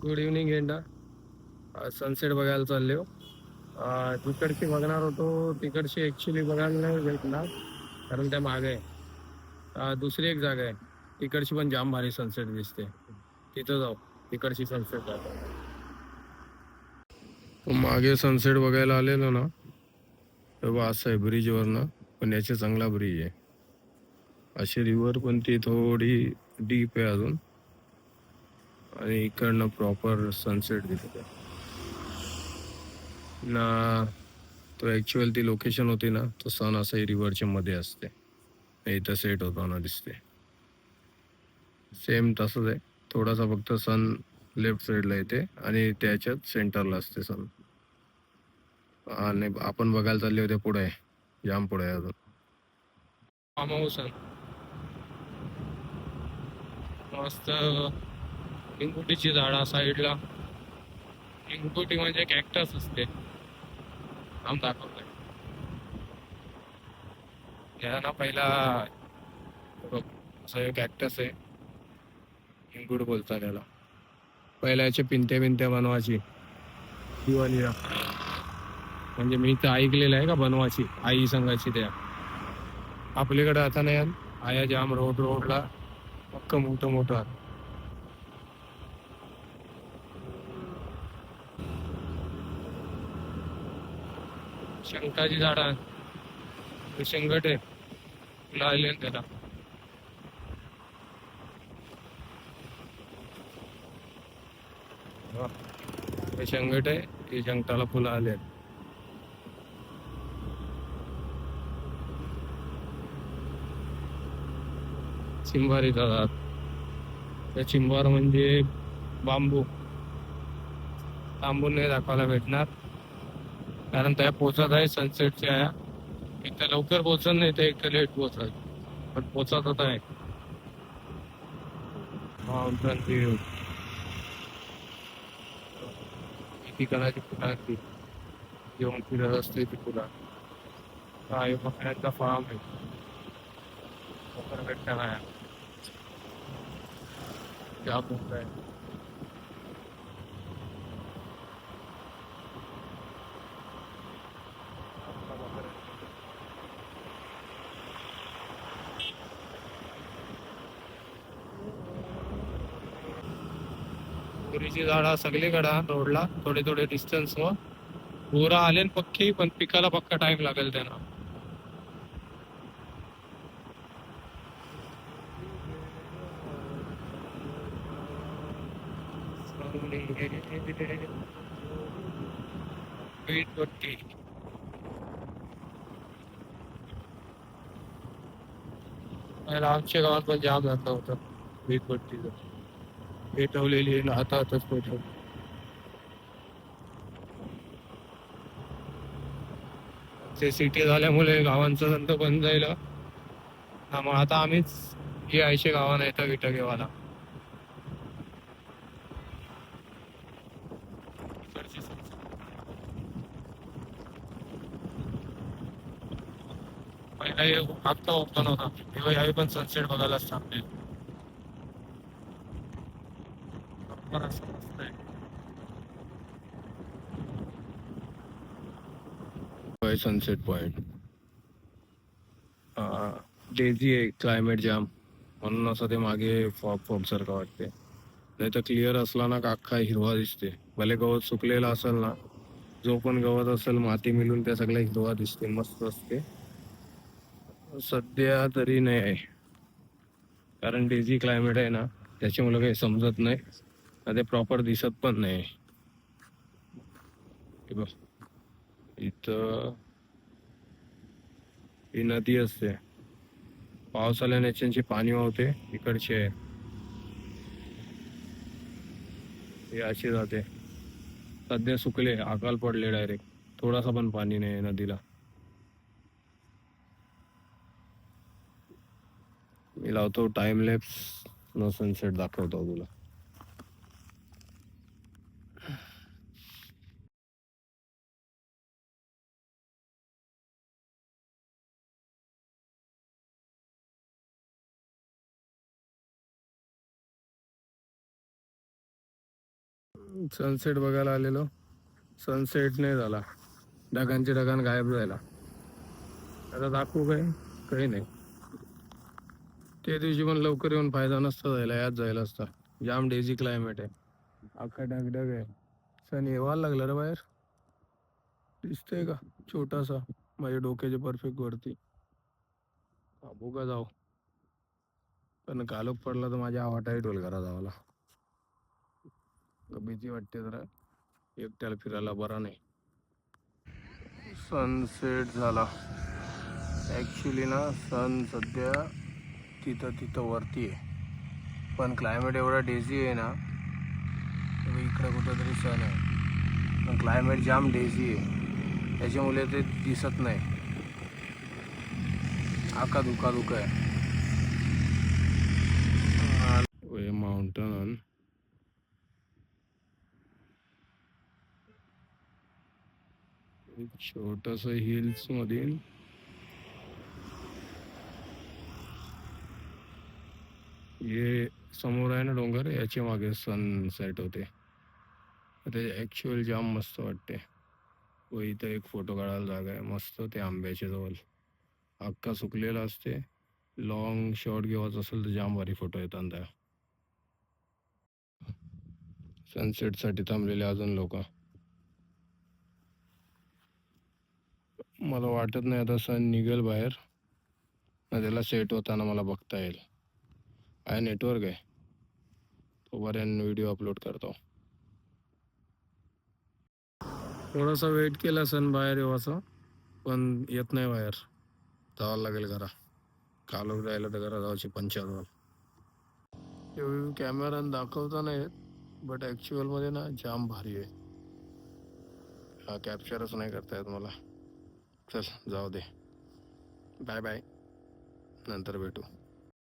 Good evening Enda. Sunset बघायला चालले हो. तिकडची बघणार होतो. तिकडची ऍक्च्युली बघायला नाही भेटणार कारण त्या मागे आहे. दुसरी एक जागा आहे, तिकडची पण जाम भारी सनसेट दिसते. तिथं जाऊ. तिकडची सनसेट जातो. मागे सनसेट बघायला आलेलो ना, तेव्हा असं आहे ब्रिजवरनं, पण याचे चांगला ब्रिज आहे. अशी रिव्हर पण ती थोडी डीप आहे अजून, आणि इकडनं प्रॉपर सनसेट दिसते ना. तो ऍक्च्युअल ती लोकेशन होती ना, तो सन असं रिव्हरच्या मध्ये असते, इथं सेट होताना दिसते. सेम तसंच आहे. थोडासा फक्त सन लेफ्ट साईडला येते आणि त्याच्यात सेंटरला असते सन. आणि आपण बघायला चालले होते पुढे, जाम पुढे आहे अजून. फार्म हाऊस आहे मस्त. लिंबुटीची झाडा साईडला. लिंबुटी म्हणजे कॅक्टस असते. आम दाखवतोय या ना पहिला. बघ, असं कॅक्टस आहे. लिंबूड बोलतात त्याला. पहिल्या याचे पिंत्या पिंत्या बनवायची दिवाळीला. म्हणजे मी तर ऐकलेलं आहे का बनवायची आई सांगायची त्या. आपल्याकडे आता नाही आया जाम रोडला पक्क मोठं मोठं. शंकाची झाडं, शेंगट आहे लागले त्याला. हे शेंगट आहे, ते शंकटाला फुलं आले. चिंबारी जातात. त्या चिंबार म्हणजे बांबू. बांबू नाही दाखवायला भेटणार कारण त्या पोचत आहे सनसेटच्या. एक तर लवकर पोचत नाही, तर एक तर लेट पोचत, पण पोचत होत आहे. माउंटन व्ह्यू किती कणाची फुला जेवण फिरत असते ती फुला. काय बकऱ्यांचा फार्म आहे. बकर भेटता नाही त्या मोठं आहे. तुरीची झाडा सगळीकडे रोडला थोडे थोडे डिस्टन्स वर. बोरा आले पक्की, पण पिकाला पक्का टाइम लागेल त्यांना. आमच्या गावात पण जाम जात होतं वीज भट्टीचं. पेटवलेली हातातच पेटवली. ते सिटी झाल्यामुळे गावांचं धंदा बंद जाईल. मग आता आम्हीच हे 80 गावांना येतं विटा घेवाला. पहिला आत्ता ओपन होता तेव्हा यावेळी पण सनसेट बघायलाच थांबले. सनसेट पॉइंट डेझी आहे, क्लायमेट जाम म्हणून असं ते मागे फॉग फॉग सारखं वाटते. नाही तर क्लिअर असला ना का अख्खा हिरवा दिसते. भले गवत सुकलेला असेल ना, जो पण गवत असेल माती मिळून त्या सगळ्या हिरवा दिसते, मस्त असते. सध्या तरी नाही आहे कारण डेझी क्लायमेट आहे ना, त्याच्यामुळे काही समजत नाही. ते प्रॉपर दिसत पण नाही. बघ इथं ही नदी असते, पाऊस आल्याने याच्यांची पाणी वाहते इकडचे आहे. हे अशी जाते. सध्या सुकले, अकाल पडले डायरेक्ट. थोडासा पण पाणी नाही नदीला. मी लावतो टाइम लॅप्स न सनसेट दाखवतो तुला. सनसेट बघायला आलेलो, सनसेट नाही झाला, ढगांचे ढगान गायब झाला. आता दाखवू काय, काही नाही. त्या दिवशी पण लवकर येऊन फायदा नसता जायला, याच जायला असता. जाम डेझी क्लायमेट आहे, अख्खा ढगढग आहे. सण येवायला लागला रे बाहेर, दिसतंय का छोटासा माझ्या डोक्याच्या परफेक्ट वरती. थांबू का जाऊ, पण कालोख पडला तर माझ्या वाटाही ढोल घरा जावाला. भीती वाटते जरा, एकट्याला फिरायला बरा नाही. सनसेट झाला ॲक्च्युली ना, सन सध्या तिथं तिथं वरती आहे, पण क्लायमेट एवढा डेझी आहे ना, इकडे कुठंतरी सन आहे, पण क्लायमेट जाम डेझी आहे, त्याच्यामुळे ते दिसत नाही, आका धुका धुका आहे. माउंटन छोटस हिल्स मधील हे समोर आहे ना डोंगर, याच्या मागे सनसेट होते. ते ॲक्च्युअल जाम मस्त वाटते. व इथं एक फोटो काढायला जागा आहे मस्त, ते आंब्याच्या जवळ अख्खा सुकलेला असते. लॉंग शॉट घ्यायचा असेल तर जाम भारी फोटो येतात त्या. सनसेटसाठी थांबलेले अजून लोक. मला वाटत नाही आता सन निघेल बाहेर, त्याला सेट होताना मला बघता येईल. आहे नेटवर्क आहे, तोपर्यंत व्हिडिओ अपलोड करतो. थोडासा वेट केला सन बाहेर येवाचा, पण येत नाही बाहेर, जावं लागेल घरा. कालोख जायला तर घरा जायची पंचायत. कॅमेरानं दाखवता नाही येत, बट ॲक्च्युअलमध्ये ना जाम भारी आहे. हा कॅप्चरच नाही करता येत मला. चल जाऊ दे, बाय बाय, नंतर भेटू.